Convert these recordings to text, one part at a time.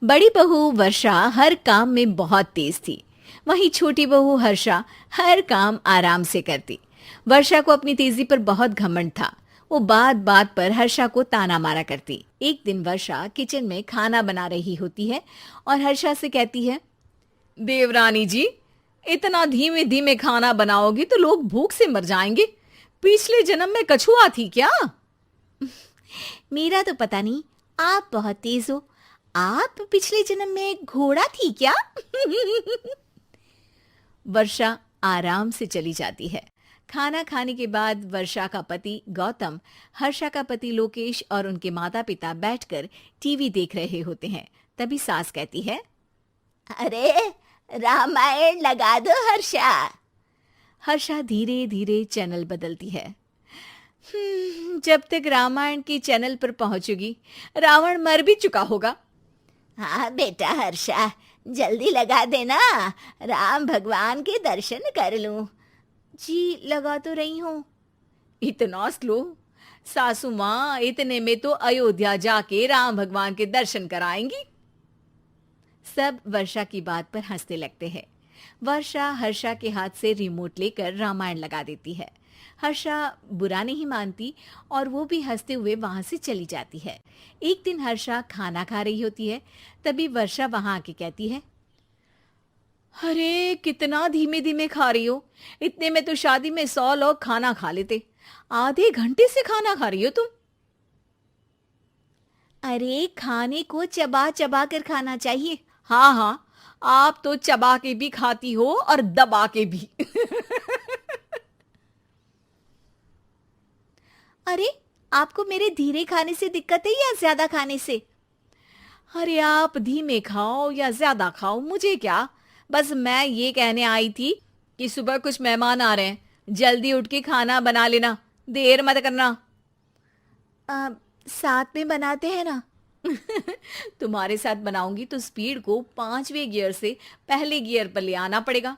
बड़ी बहू वर्षा हर काम में बहुत तेज थी। वहीं छोटी बहू हर्षा हर काम आराम से करती। वर्षा को अपनी तेजी पर बहुत घमंड था। वो बात बात पर हर्षा को ताना मारा करती। एक दिन वर्षा किचन में खाना बना रही होती है और हर्षा से कहती है, देवरानी जी, इतना धीमे धीमे खाना बनाओगी तो लोग भूख से मर जाएंगे। पिछले जन्म में कछुआ थी क्या? मेरा तो पता नहीं, आप बहुत तेज हो। आप पिछले जन्म में एक घोड़ा थी क्या? वर्षा आराम से चली जाती है। खाना खाने के बाद वर्षा का पति गौतम, हर्षा का पति लोकेश और उनके माता पिता बैठकर टीवी देख रहे होते हैं। तभी सास कहती है, अरे रामायण लगा दो हर्षा। हर्षा धीरे धीरे चैनल बदलती है। जब तक रामायण के चैनल पर पहुंचूगी रावण मर भी चुका होगा। हाँ बेटा हर्षा, जल्दी लगा देना, राम भगवान के दर्शन कर लूं। जी लगा तो रही हूँ। इतना स्लो? सासू माँ इतने में तो अयोध्या जाके राम भगवान के दर्शन कराएंगी। सब वर्षा की बात पर हंसने लगते हैं। वर्षा हर्षा के हाथ से रिमोट लेकर रामायण लगा देती है। हर्षा बुरा नहीं मानती और वो भी हंसते हुए वहां से चली जाती है। एक दिन हर्षा खाना खा रही होती है। तभी वर्षा वहां आके कहती है, अरे कितना धीमे धीमे खा रही हो। इतने में तो शादी में 100 लोग खाना खा लेते। आधे घंटे से खाना खा रही हो तुम। अरे खाने को चबा चबा कर खाना चाहिए। हाँ हाँ, आप तो चबा के भी खाती हो और दबा के भी। अरे आपको मेरे धीरे खाने से दिक्कत है या ज्यादा खाने से? अरे आप धीमे खाओ या ज्यादा खाओ मुझे क्या। बस मैं ये कहने आई थी कि सुबह कुछ मेहमान आ रहे हैं, जल्दी उठ के खाना बना लेना, देर मत करना। साथ में बनाते हैं ना। तुम्हारे साथ बनाऊंगी तो स्पीड को 5वें गियर से पहले गियर पर ले आना पड़ेगा।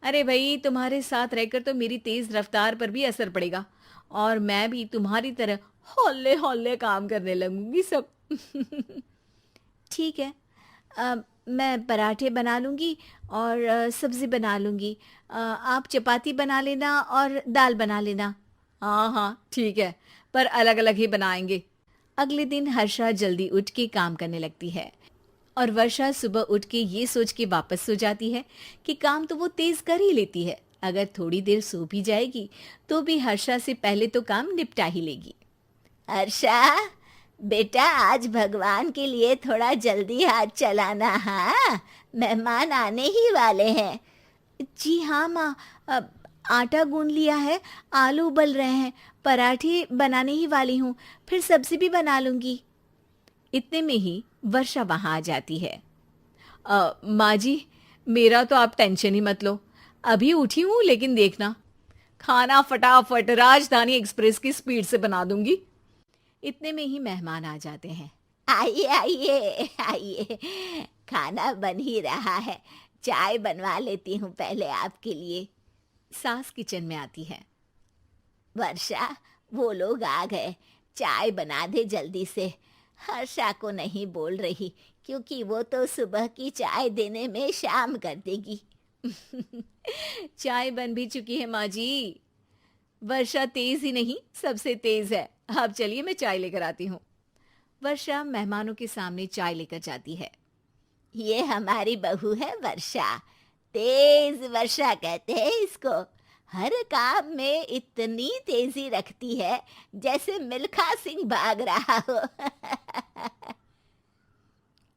अरे भाई, तुम्हारे साथ रहकर तो मेरी तेज रफ्तार पर भी असर पड़ेगा और मैं भी तुम्हारी तरह हौले हौले काम करने लगूंगी सब। ठीक है, मैं पराठे बना लूँगी और सब्ज़ी बना लूँगी। आप चपाती बना लेना और दाल बना लेना। हाँ हाँ ठीक है, पर अलग अलग ही बनाएंगे। अगले दिन हर्षा जल्दी उठ के काम करने लगती है और वर्षा सुबह उठ के ये सोच के वापस सो जाती है कि काम तो वो तेज कर ही लेती है। अगर थोड़ी देर सो भी जाएगी तो भी हर्षा से पहले तो काम निपटा ही लेगी। हर्षा बेटा, आज भगवान के लिए थोड़ा जल्दी हाथ चलाना। हाँ, मेहमान आने ही वाले हैं। जी हाँ माँ, आटा गूंद लिया है, आलू उबल रहे हैं, पराठे बनाने ही वाली हूँ, फिर सब्जी भी बना लूँगी। इतने में ही वर्षा वहाँ आ जाती है। माँ जी, मेरा तो आप टेंशन ही मत लो, अभी उठी हूँ, लेकिन देखना खाना फटाफट राजधानी एक्सप्रेस की स्पीड से बना दूंगी। इतने में ही मेहमान आ जाते हैं। आइए आइए आइए, खाना बन ही रहा है, चाय बनवा लेती हूँ पहले आपके लिए। सास किचन में आती है। वर्षा, वो लोग आ गए, चाय बना दे जल्दी से। हर्षा को नहीं बोल रही क्योंकि वो तो सुबह की चाय देने में शाम कर देगी। चाय बन भी चुकी है माँ जी। वर्षा तेज ही नहीं, सबसे तेज है। आप चलिए, मैं चाय लेकर आती हूँ। वर्षा मेहमानों के सामने चाय लेकर जाती है। ये हमारी बहू है वर्षा, तेज वर्षा कहते हैं इसको। हर काम में इतनी तेजी रखती है जैसे मिल्खा सिंह भाग रहा हो।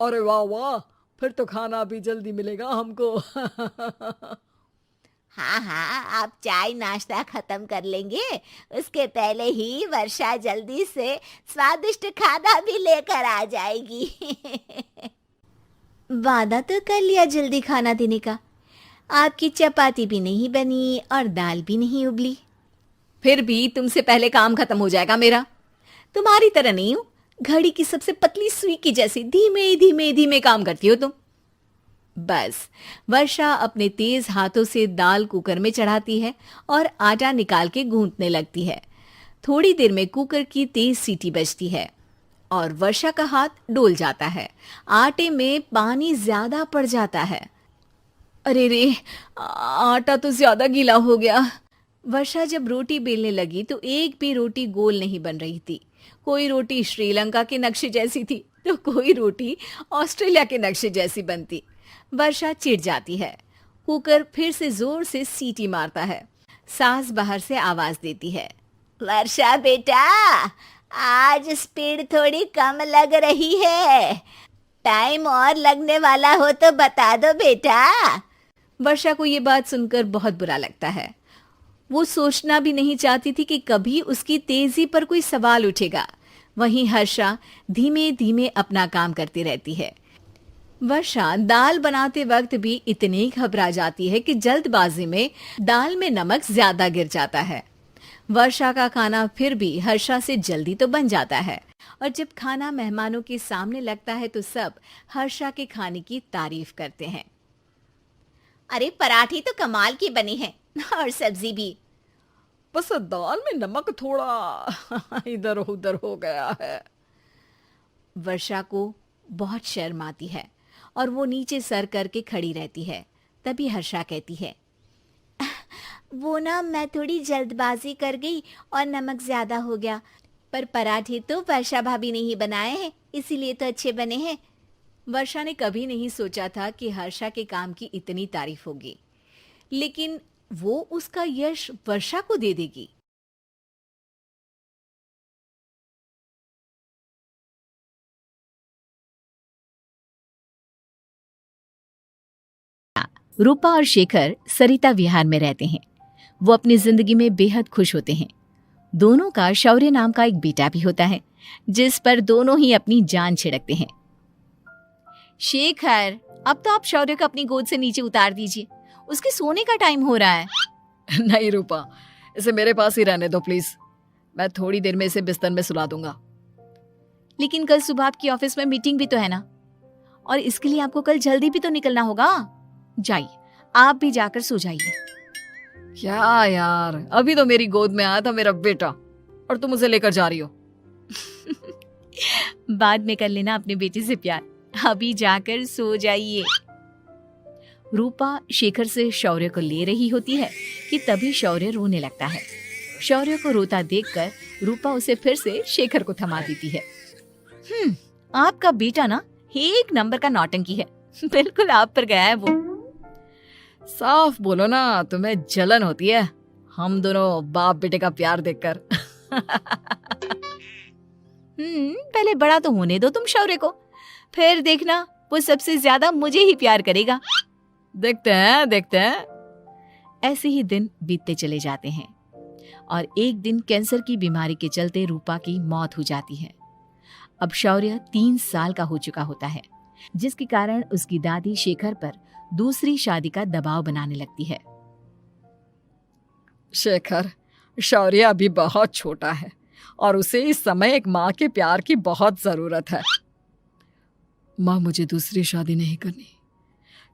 अरे वाह वाह, फिर तो खाना भी जल्दी मिलेगा हमको। हाँ हाँ, आप चाय नाश्ता खत्म कर लेंगे, उसके पहले ही वर्षा जल्दी से स्वादिष्ट खाना भी लेकर आ जाएगी। वादा तो कर लिया जल्दी खाना देने का। आपकी चपाती भी नहीं बनी और दाल भी नहीं उबली। फिर भी तुमसे पहले काम खत्म हो जाएगा मेरा। तुम्हारी तरह नहीं हूं, घड़ी की सबसे पतली सुई की जैसे धीमे धीमे धीमे काम करती हो तुम। बस वर्षा अपने तेज हाथों से दाल कुकर में चढ़ाती है और आटा निकाल के गूंथने लगती है। थोड़ी देर में कुकर की तेज सीटी बजती है। और वर्षा का हाथ डोल जाता है। आटे में पानी ज्यादा पड़ जाता है। अरे रे, आटा तो ज्यादा गीला हो गया। वर्षा जब रोटी बेलने लगी तो एक भी रोटी गोल नहीं बन रही थी। कोई रोटी श्रीलंका के नक्शे जैसी थी तो कोई रोटी ऑस्ट्रेलिया के नक्शे जैसी बनती। वर्षा चिढ़ जाती है। कुकर फिर से जोर से सीटी मारता है। सास बाहर से आवाज देती है, वर्षा बेटा, आज स्पीड थोड़ी कम लग रही है। टाइम और लगने वाला हो तो बता दो बेटा। वर्षा को ये बात सुनकर बहुत बुरा लगता है। वो सोचना भी नहीं चाहती थी कि कभी उसकी तेजी पर कोई सवाल उठेगा। वहीं हर्षा धीमे धीमे अपना काम करती रहती है। वर्षा दाल बनाते वक्त भी इतनी घबरा जाती है कि जल्दबाजी में दाल में नमक ज्यादा गिर जाता है। वर्षा का खाना फिर भी हर्षा से जल्दी तो बन जाता है और जब खाना मेहमानों के सामने लगता है तो सब हर्षा के खाने की तारीफ करते हैं। अरे पराठी तो कमाल की बनी है और सब्जी भी। बस दाल में नमक थोड़ा इधर उधर हो गया है। वर्षा को बहुत शर्म आती है और वो नीचे सर करके खड़ी रहती है। तभी हर्षा कहती है, वो ना मैं थोड़ी जल्दबाजी कर गई और नमक ज्यादा हो गया, पर पराठे तो वर्षा भाभी ने ही बनाए हैं, इसीलिए तो अच्छे बने हैं। वर्षा ने कभी नहीं सोचा था कि हर्षा के काम की इतनी तारीफ होगी, लेकिन वो उसका यश वर्षा को दे देगी। रूपा और शेखर सरिता विहार में रहते हैं। वो अपनी जिंदगी में बेहद खुश होते हैं। दोनों का शौर्य नाम का एक बेटा भी होता है, जिस पर दोनों ही अपनी जान छिड़कते हैं। शेखर, अब तो आप शौर्य को अपनी गोद से नीचे उतार दीजिए, उसके सोने का टाइम हो रहा है। नहीं रूपा, इसे मेरे पास ही रहने दो प्लीज। मैं थोड़ी देर में इसे बिस्तर में सुला दूंगा। लेकिन कल सुबह आपकी ऑफिस में मीटिंग भी तो है ना, और इसके लिए आपको कल जल्दी भी तो निकलना होगा। जाइए, आप भी जाकर सो जाइए। क्या यार, अभी तो मेरी गोद में आया था मेरा बेटा और तुम उसे लेकर जा रही हो। बाद में कर लेना अपने बेटे से प्यार, अभी जाकर सो जाइए। रूपा शेखर से शौर्य को ले रही होती है कि तभी शौर्य रोने लगता है। शौर्य को रोता देखकर रूपा उसे फिर से शेखर को थमा देती है। आपका बेटा ना एक नंबर का नौटंकी है, बिल्कुल आप पर गया है वो। साफ बोलो ना, तुम्हें जलन होती है हम दोनों बाप बेटे का प्यार देखकर। पहले बड़ा तो होने दो तुम शौर्य को, फिर देखना वो सबसे ज्यादा मुझे ही प्यार करेगा। देखते हैं। ऐसे ही दिन बीतते चले जाते हैं और एक दिन कैंसर की बीमारी के चलते रूपा की मौत हो जाती है। अब शौर्य 3 साल का हो चुका होता है, जिसके कारण उसकी दादी शेखर पर दूसरी शादी का दबाव बनाने लगती है। शेखर, शौर्य अभी बहुत छोटा है और उसे इस समय एक माँ के प्यार की बहुत जरूरत है। माँ, मुझे दूसरी शादी नहीं करनी।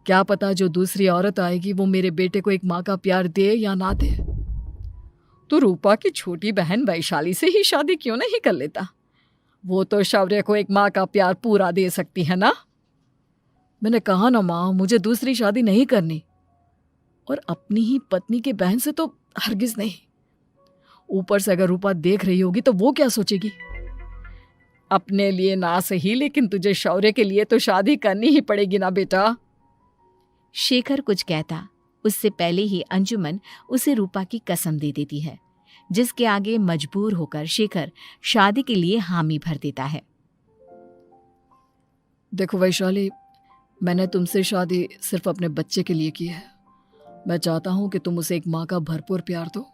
क्या पता जो दूसरी औरत आएगी वो मेरे बेटे को एक माँ का प्यार दे या ना दे। तो रूपा की छोटी बहन वैशाली से ही शादी क्यों नहीं कर लेता? वो तो शौर्य को एक माँ का प्यार पूरा दे सकती है ना। मैंने कहा ना माँ, मुझे दूसरी शादी नहीं करनी, और अपनी ही पत्नी के बहन से तो हरगिज नहीं। ऊपर से अगर रूपा देख रही होगी तो वो क्या सोचेगी? अपने लिए ना सही, लेकिन तुझे शौर्य के लिए तो शादी करनी ही पड़ेगी ना बेटा। शेखर कुछ कहता उससे पहले ही अंजुमन उसे रूपा की कसम दे देती है, जिसके आगे मजबूर होकर शेखर शादी के लिए हामी भर देता है। देखो वैशाली, मैंने तुमसे शादी सिर्फ अपने बच्चे के लिए की है। मैं चाहता हूं कि तुम उसे एक माँ का भरपूर प्यार दो।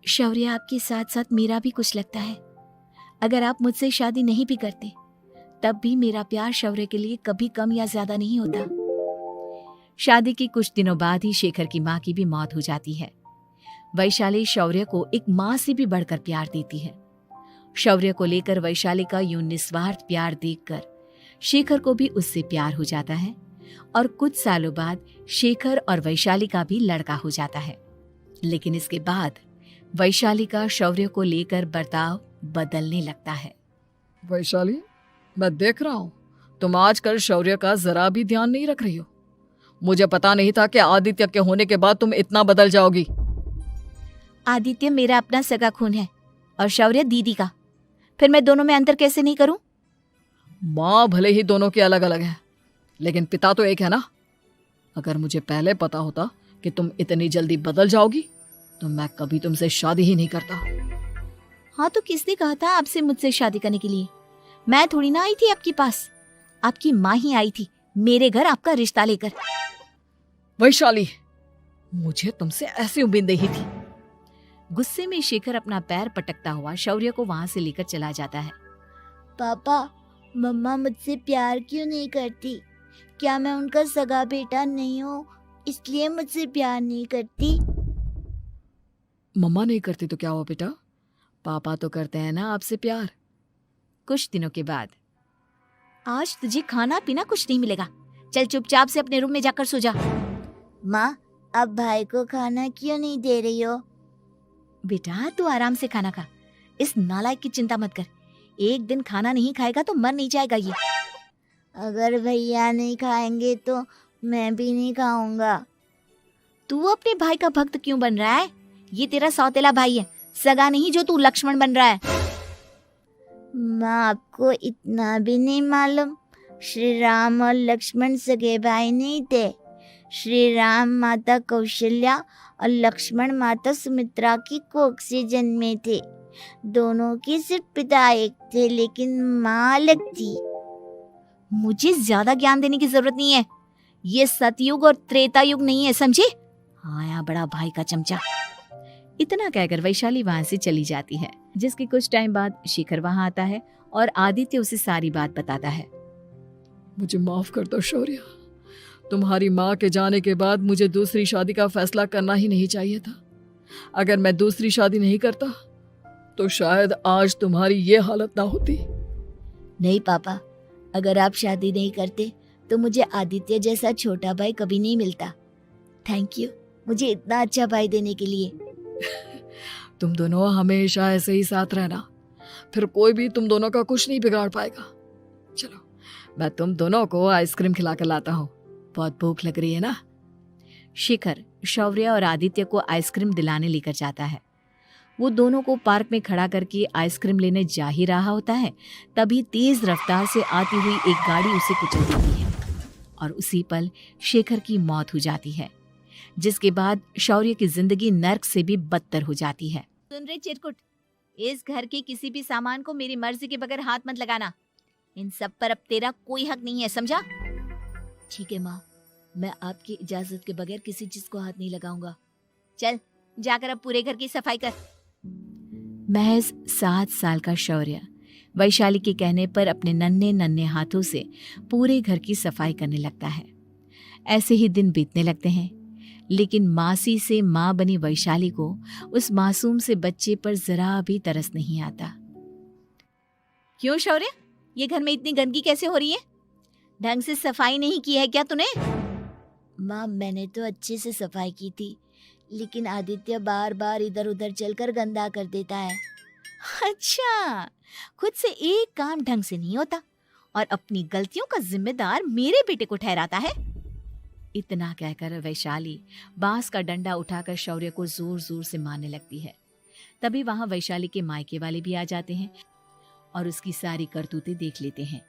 शौर्य, आपके साथ साथ मेरा भी कुछ लगता है। अगर आप मुझसे शादी नहीं भी करते तब भी मेरा प्यार शौर्य के लिए कभी कम या ज्यादा नहीं होता। शादी के कुछ दिनों बाद ही शेखर की माँ की भी मौत हो जाती है। वैशाली शौर्य को एक माँ से भी बढ़कर प्यार देती है। शौर्य को लेकर वैशाली का यूं निस्वार्थ प्यार देखकर शेखर को भी उससे प्यार हो जाता है और कुछ सालों बाद शेखर और वैशाली का भी लड़का हो जाता है। लेकिन इसके बाद वैशाली का शौर्य को लेकर बर्ताव बदलने लगता है। वैशाली, मैं देख रहा हूँ तुम आजकल शौर्य का जरा भी ध्यान नहीं रख रही हो। मुझे पता नहीं था कि आदित्य के होने के बाद तुम इतना बदल जाओगी। आदित्य मेरा अपना सगा खून है और शौर्य दीदी का, फिर मैं दोनों में अंतर कैसे नहीं करूं? माँ भले ही दोनों की अलग अलग है, लेकिन पिता तो एक है ना। अगर मुझे पहले पता होता कि तुम इतनी जल्दी बदल जाओगी तो मैं कभी तुमसे शादी ही नहीं करता। हाँ, तो किसने कहा था आपसे मुझसे शादी करने के लिए? मैं थोड़ी ना आई थी आपके पास, आपकी माँ ही आई थी मेरे घर आपका रिश्ता लेकर। वैशाली, मुझे तुमसे ऐसी उम्मीद नहीं थी। गुस्से में शेखर अपना पैर पटकता हुआ शौर्य को वहां से लेकर चला जाता है। पापा, मम्मा मुझसे प्यार क्यों नहीं करती? क्या मैं उनका सगा बेटा नहीं हूँ इसलिए मुझसे प्यार नहीं करती? मम्मा नहीं करती तो क्या हुआ बेटा, पापा तो करते हैं ना आपसे प्यार। कुछ दिनों के बाद, आज तुझे खाना पीना कुछ नहीं मिलेगा, चल चुपचाप से अपने रूम में जाकर सो जा। माँ, अब भाई को खाना क्यों नहीं दे रही हो? बेटा तू आराम से खाना खा, इस नालायक की चिंता मत कर। एक दिन खाना नहीं खाएगा तो मर नहीं जाएगा ये। अगर भैया नहीं खाएंगे तो मैं भी नहीं खाऊंगा। तू अपने भाई का भक्त क्यों बन रहा है? ये तेरा सौतेला भाई है, सगा नहीं जो तू लक्ष्मण बन रहा है। माँ, आपको इतना भी नहीं मालूम? श्री राम और लक्ष्मण सगे भाई नहीं थे। श्री राम माता कौशल्या और लक्ष्मण माता सुमित्रा की कोख से जन्मे थे। दोनों के सिर्फ पिता एक थे लेकिन माँ अलग थी। मुझे ज्यादा ज्ञान देने की जरूरत नहीं है, ये सतयुग और त्रेता युग नहीं है, समझे? आया बड़ा भाई का चमचा। इतना कहकर वैशाली वहां से चली जाती है, जिसके कुछ टाइम बाद शेखर वहां आता है और आदित्य उसे सारी बात बताता है। मुझे माफ कर दो शौर्य, तुम्हारी माँ के जाने के बाद मुझे दूसरी शादी का फैसला करना ही नहीं चाहिए था। अगर मैं दूसरी शादी नहीं करता तो शायद आज तुम्हारी ये हालत ना होती। नहीं पापा, अगर आप शादी नहीं करते तो मुझे आदित्य जैसा छोटा भाई कभी नहीं मिलता। थैंक यू मुझे इतना अच्छा भाई देने के लिए। तुम दोनों हमेशा ऐसे ही साथ रहना, फिर कोई भी तुम दोनों का कुछ नहीं बिगाड़ पाएगा। चलो, मैं तुम दोनों को आइसक्रीम खिला कर लाता हूँ, बहुत भूख लग रही है ना। शेखर शौर्य और आदित्य को आइसक्रीम दिलाने लेकर जाता है। वो दोनों को पार्क में खड़ा करके आइसक्रीम लेने जा ही रहा होता है, तभी तेज रफ्तार से आती हुई एक गाड़ी उसे कुचल देती है और उसी पल शेखर की मौत हो जाती है, जिसके बाद शौर्य की जिंदगी नर्क से भी बदतर हो जाती है। सुन रे चिरकुट, इस घर के किसी भी सामान को मेरी मर्जी के बगैर हाथ मत लगाना। इन सब पर अब तेरा कोई हक नहीं है, समझा? ठीक है माँ, मैं आपकी इजाजत के बगैर किसी चीज को हाथ नहीं लगाऊंगा। चल जाकर अब पूरे घर की सफाई कर। महज 7 साल का शौर्य वैशाली के कहने पर अपने नन्हे नन्हे हाथों से पूरे घर की सफाई करने लगता है। ऐसे ही दिन बीतने लगते हैं, लेकिन मासी से माँ बनी वैशाली को उस मासूम से बच्चे पर जरा भी तरस नहीं आता। क्यों शौर्य, ये घर में इतनी गंदगी कैसे हो रही है? ढंग से सफाई नहीं की है क्या तूने? माँ, मैंने तो अच्छे से सफाई की थी, लेकिन आदित्य बार बार इधर उधर चलकर गंदा कर देता है। अच्छा, खुद से एक काम ढंग से नहीं होता और अपनी गलतियों का जिम्मेदार मेरे बेटे को ठहराता है। इतना कहकर वैशाली बांस का डंडा उठाकर शौर्य को जोर जोर से मारने लगती है। तभी वहां वैशाली के मायके वाले भी आ जाते हैं और उसकी सारी करतूतें देख लेते हैं।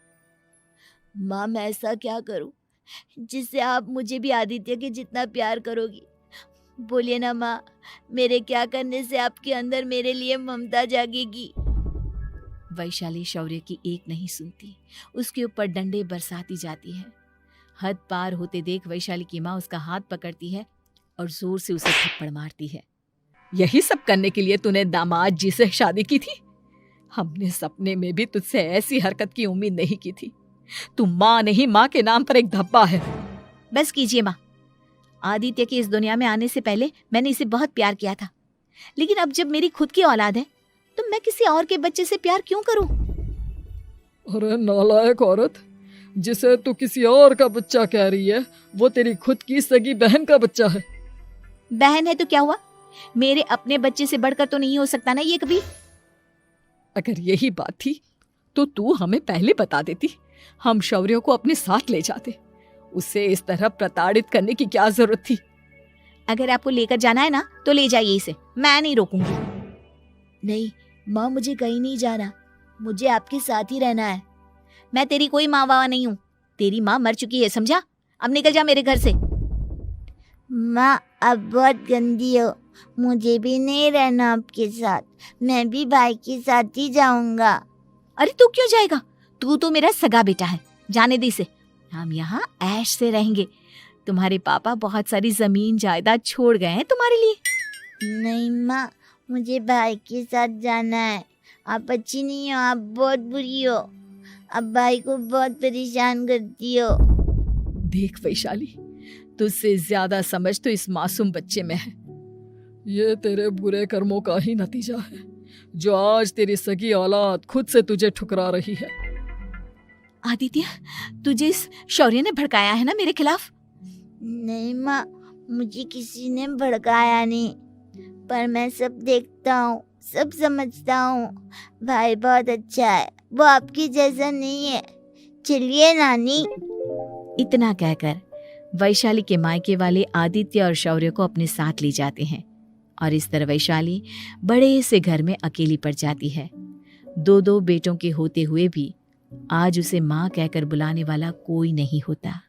माँ, मैं ऐसा क्या करूं जिससे आप मुझे भी आदित्य के जितना प्यार करोगी? बोलिए ना माँ, मेरे क्या करने से आपके अंदर मेरे लिए ममता जागेगी? वैशाली शौर्य की एक नहीं सुनती, उसके ऊपर डंडे बरसाती जाती है। हद पार होते देख वैशाली की माँ उसका हाथ पकड़ती है और जोर से उसे थप्पड़ मारती है। यही सब करने के लिए तूने दामाद जी से शादी की थी? हमने सपने में भी तुझसे ऐसी हरकत की उम्मीद नहीं की थी। तू माँ नहीं, माँ के नाम पर एक धब्बा है। बस कीजिए माँ, आदित्य के इस दुनिया में आने से पहले मैंने इसे बहुत प्यार किया था, लेकिन अब जब मेरी खुद की औलाद है तो मैं किसी और के बच्चे से प्यार क्यों करूं? अरे नालायक औरत, जिसे तू किसी और का बच्चा कह रही है वो तेरी खुद की सगी बहन का बच्चा है। बहन है तो क्या हुआ, मेरे अपने बच्चे से बढ़कर तो नहीं हो सकता ना ये कभी। अगर यही बात थी तो तू हमें पहले बता देती, हम शौर्य को अपने साथ ले जाते। उसे इस तरह प्रताड़ित करने की क्या जरूरत थी? अगर आपको लेकर जाना है ना तो ले जाइए इसे, मैं नहीं रोकूंगी। नहीं माँ, मुझे कहीं नहीं जाना, मुझे आपके साथ ही रहना है। मैं तेरी कोई माँ बाबा नहीं हूँ, तेरी माँ मर चुकी है, समझा? अब निकल जा मेरे घर से। माँ आप बहुत गंदी हो, मुझे भी नहीं रहना आपके साथ, मैं भी भाई के साथ ही जाऊंगा। अरे तू क्यों जाएगा? तू तो मेरा सगा बेटा है, जाने दे इसे। हम यहाँ ऐश से रहेंगे। तुम्हारे पापा बहुत सारी जमीन जायदाद छोड़ गए हैं तुम्हारे लिए। नहीं माँ, मुझे भाई के साथ जाना है। आप अच्छी नहीं हो, आप बहुत बुरी हो, आप भाई को बहुत परेशान करती हो। देख वैशाली, तुझसे ज्यादा समझ तो इस मासूम बच्चे में है। ये तेरे बुरे कर्मों का ही नतीजा है, जो आज तेरी सगी औलाद खुद से तुझे ठुकरा रही है। आदित्य, तुझे इस शौर्य ने भड़काया है ना मेरे खिलाफ? नहीं माँ, मुझे किसी ने भड़काया नहीं, पर मैं सब देखता हूँ, सब समझता हूँ। भाई बहुत अच्छा है, वो आपकी जैसा नहीं है। चलिए नानी। इतना कहकर वैशाली के मायके वाले आदित्य और शौर्य को अपने साथ ले जाते हैं और इस तरह वैशाली बड़े से घर में अकेली पड़ जाती है। दो बेटों के होते हुए भी आज उसे माँ कहकर बुलाने वाला कोई नहीं होता।